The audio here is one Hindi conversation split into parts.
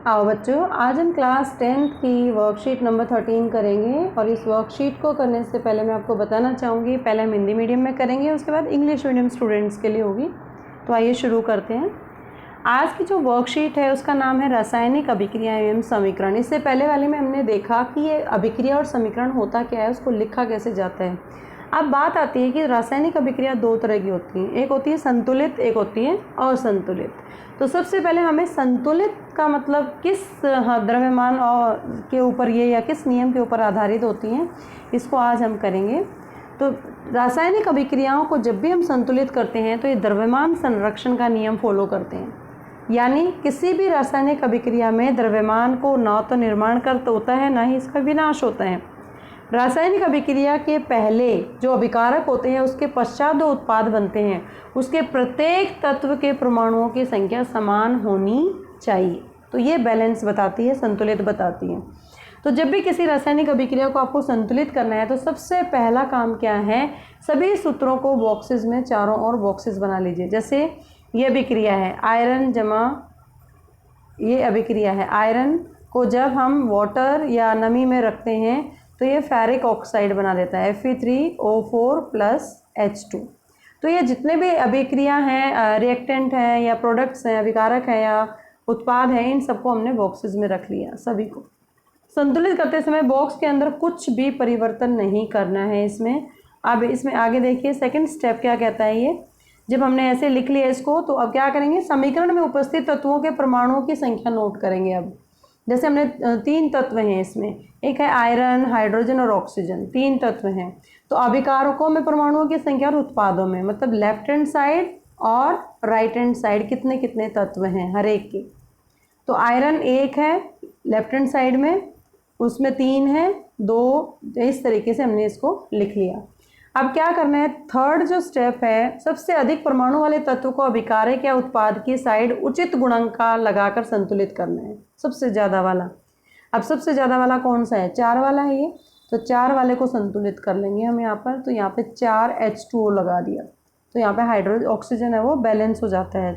आओ बच्चों, आज हम क्लास 10th की वर्कशीट नंबर 13 करेंगे और इस वर्कशीट को करने से पहले मैं आपको बताना चाहूँगी, पहले हम हिंदी मीडियम में करेंगे, उसके बाद इंग्लिश मीडियम स्टूडेंट्स के लिए होगी। तो आइए शुरू करते हैं। आज की जो वर्कशीट है उसका नाम है रासायनिक अभिक्रिया एवं समीकरण। इससे पहले वाले में हमने देखा कि ये अभिक्रिया और समीकरण होता क्या है, उसको लिखा कैसे जाता है। अब बात आती है कि रासायनिक अभिक्रिया दो तरह की होती हैं, एक होती है संतुलित, एक होती है असंतुलित। तो सबसे पहले हमें संतुलित का मतलब किस द्रव्यमान और के ऊपर ये या किस नियम के ऊपर आधारित होती हैं, इसको आज हम करेंगे। तो रासायनिक अभिक्रियाओं को जब भी हम संतुलित करते हैं तो ये द्रव्यमान संरक्षण का नियम फॉलो करते हैं, यानी किसी भी रासायनिक अभिक्रिया में द्रव्यमान को न तो निर्माण करता होता है, न ही इसका विनाश होता है। रासायनिक अभिक्रिया के पहले जो अभिकारक होते हैं उसके पश्चात जो उत्पाद बनते हैं उसके प्रत्येक तत्व के परमाणुओं की संख्या समान होनी चाहिए। तो ये बैलेंस बताती है, संतुलित बताती है। तो जब भी किसी रासायनिक अभिक्रिया को आपको संतुलित करना है तो सबसे पहला काम क्या है, सभी सूत्रों को बॉक्सेस में चारों ओर बॉक्सेस बना लीजिए। जैसे ये अभिक्रिया है आयरन जमा, ये अभिक्रिया है आयरन को जब हम वाटर या नमी में रखते हैं तो ये फेरिक ऑक्साइड बना देता है Fe3O4 + H2। तो ये जितने भी अभिक्रिया हैं, रिएक्टेंट हैं या प्रोडक्ट्स हैं, अभिकारक हैं या उत्पाद हैं, इन सबको हमने बॉक्सेस में रख लिया। सभी को संतुलित करते समय बॉक्स के अंदर कुछ भी परिवर्तन नहीं करना है इसमें। अब इसमें आगे देखिए सेकंड स्टेप क्या कहता है। ये जब हमने ऐसे लिख लिया इसको, तो अब क्या करेंगे, समीकरण में उपस्थित तत्वों के परमाणुओं की संख्या नोट करेंगे। अब जैसे हमने 3 तत्व हैं इसमें, एक है आयरन, हाइड्रोजन और ऑक्सीजन, 3 तत्व हैं। तो अभिकारकों में परमाणुओं की संख्या और उत्पादों में, मतलब लेफ्ट हैंड साइड और राइट हैंड साइड कितने कितने तत्व हैं हर एक के। तो आयरन 1 है लेफ्ट हैंड साइड में, उसमें 3 है, 2, इस तरीके से हमने इसको लिख लिया। अब क्या करना है, थर्ड जो स्टेप है, सबसे अधिक परमाणु वाले तत्व को अभिकारक या उत्पाद की साइड उचित गुणांक का लगाकर संतुलित करना है, सबसे ज़्यादा वाला। अब सबसे ज़्यादा वाला कौन सा है, 4 वाला है ये, तो 4 वाले को संतुलित कर लेंगे हम यहाँ पर। तो यहाँ पे 4 H2O लगा दिया, तो यहाँ पे हाइड्रोजन ऑक्सीजन है वो बैलेंस हो जाता है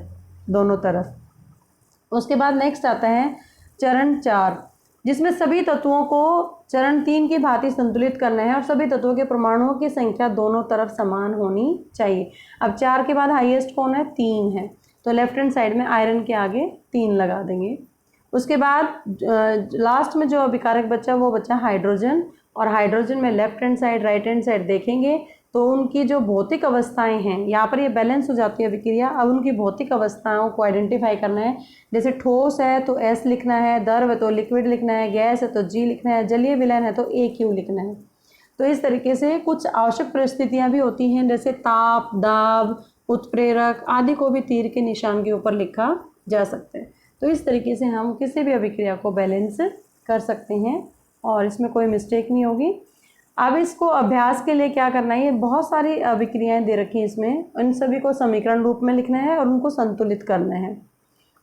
दोनों तरफ। उसके बाद नेक्स्ट आता है चरण 4, जिसमें सभी तत्वों को चरण 3 की भांति संतुलित करना है और सभी तत्वों के परमाणुओं की संख्या दोनों तरफ समान होनी चाहिए। अब 4 के बाद हाईएस्ट कौन है, 3 है, तो लेफ्ट हैंड साइड में आयरन के आगे 3 लगा देंगे। उसके बाद लास्ट में जो अभिकारक बचा वो बचा हाइड्रोजन, और हाइड्रोजन में left hand side right hand side देखेंगे तो उनकी जो भौतिक अवस्थाएं हैं, यहाँ पर ये बैलेंस हो जाती है अभिक्रिया। अब उनकी भौतिक अवस्थाओं को आइडेंटिफाई करना है। जैसे ठोस है तो S लिखना है, द्रव है तो लिक्विड लिखना है, गैस है तो G लिखना है, जलीय विलयन है तो AQ लिखना है। तो इस तरीके से कुछ आवश्यक परिस्थितियाँ भी होती हैं, जैसे ताप, दाब, उत्प्रेरक आदि को भी तीर के निशान के ऊपर लिखा जा सकता है। तो इस तरीके से हम किसी भी अभिक्रिया को बैलेंस कर सकते हैं और इसमें कोई मिस्टेक नहीं होगी। अब इसको अभ्यास के लिए क्या करना है, ये बहुत सारी अभिक्रियाएं दे रखी हैं इसमें, उन सभी को समीकरण रूप में लिखना है और उनको संतुलित करना है।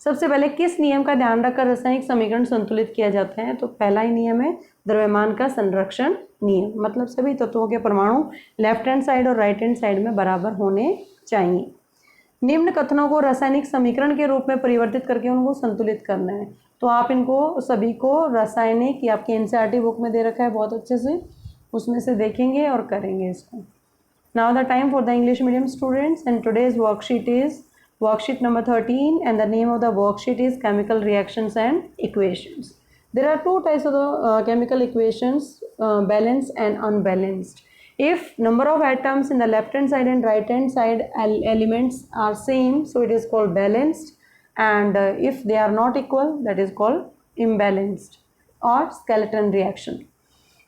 सबसे पहले किस नियम का ध्यान रखकर रासायनिक समीकरण संतुलित किया जाता है, तो पहला ही नियम है द्रव्यमान का संरक्षण नियम, मतलब सभी तत्वों के परमाणु लेफ्ट हैंड साइड और राइट हैंड साइड में बराबर होने चाहिए। निम्न कथनों को रासायनिक समीकरण के रूप में परिवर्तित करके उनको संतुलित करना है। तो आप इनको सभी को रासायनिक, ये आपकी NCERT बुक में दे रखा है बहुत अच्छे से, उसमें से देखेंगे और करेंगे इसको। Now the time for the English medium students and today's worksheet is worksheet number 13 and the name of the worksheet is chemical reactions and equations. There are 2 types of the chemical equations, balanced and unbalanced. If number of atoms in the left hand side and right hand side elements are same, so it is called balanced, and if they are not equal, that is called imbalanced or skeleton reaction.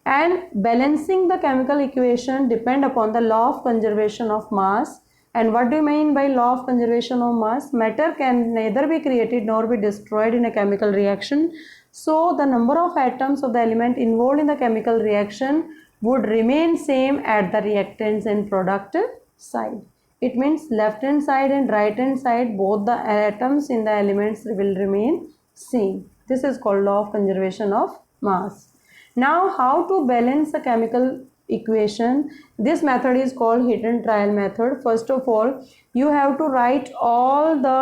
And balancing the chemical equation depend upon the law of conservation of mass. And what do you mean by law of conservation of mass? Matter can neither be created nor be destroyed in a chemical reaction. So the number of atoms of the element involved in the chemical reaction would remain same at the reactants and product side. It means left hand side and right hand side, both the atoms in the elements will remain same. This is called law of conservation of mass. Now how to balance a chemical equation? This method is called hit and trial method. First of all, you have to write all the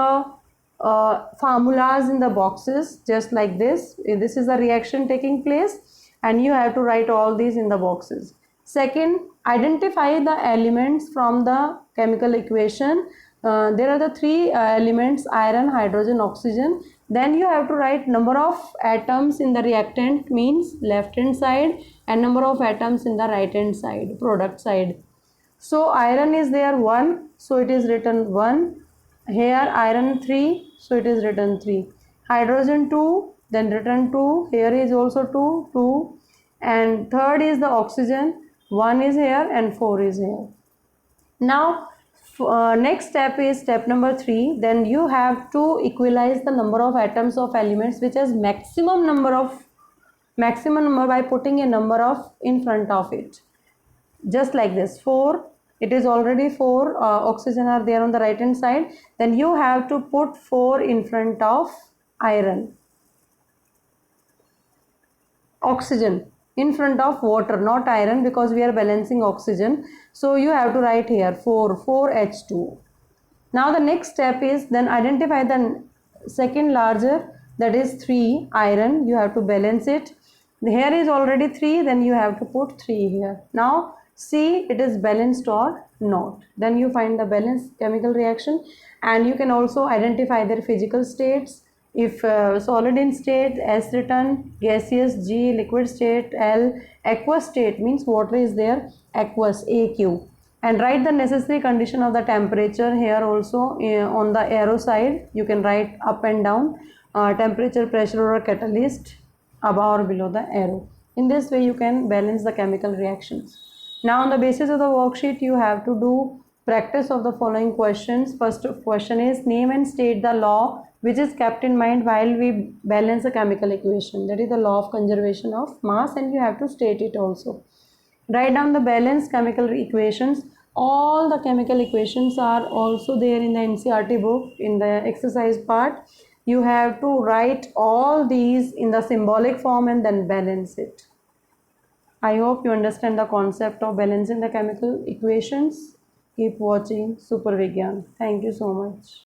formulas in the boxes just like this. This is the reaction taking place and you have to write all these in the boxes. Second, identify the elements from the chemical equation. There are the three elements: iron, hydrogen, oxygen. Then you have to write number of atoms in the reactant, means left hand side, and number of atoms in the right hand side, product side. So iron is there 1, so it is written 1. Here iron 3, so it is written 3. Hydrogen 2, then written 2. Here is also 2, 2. And third is the oxygen, 1 is here and 4 is here. Now next step is step number 3. Then you have to equalize the number of atoms of elements which has maximum number by putting a number of in front of it. Just like this, 4, it is already 4 oxygen are there on the right hand side. Then you have to put 4 in front of iron. Oxygen in front of water, not iron, because we are balancing oxygen. So you have to write here 4H2. Now the next step is then identify the second larger, that is 3 iron. You have to balance it. Here is already 3, then you have to put 3 here. Now see it is balanced or not. Then you find the balanced chemical reaction, and you can also identify their physical states. If solid in state, S written, gaseous G, liquid state L, aqueous state means water is there, aqueous AQ. And write the necessary condition of the temperature here also. On the arrow side you can write up and down, temperature, pressure or catalyst above or below the arrow. In this way you can balance the chemical reactions. Now on the basis of the worksheet you have to do practice of the following questions. First question is, name and state the law which is kept in mind while we balance the chemical equation. That is the law of conservation of mass, and you have to state it also. Write down the balanced chemical equations. All the chemical equations are also there in the NCERT book in the exercise part. You have to write all these in the symbolic form and then balance it. I hope you understand the concept of balancing the chemical equations. Keep watching Super Vigyan. Thank you so much.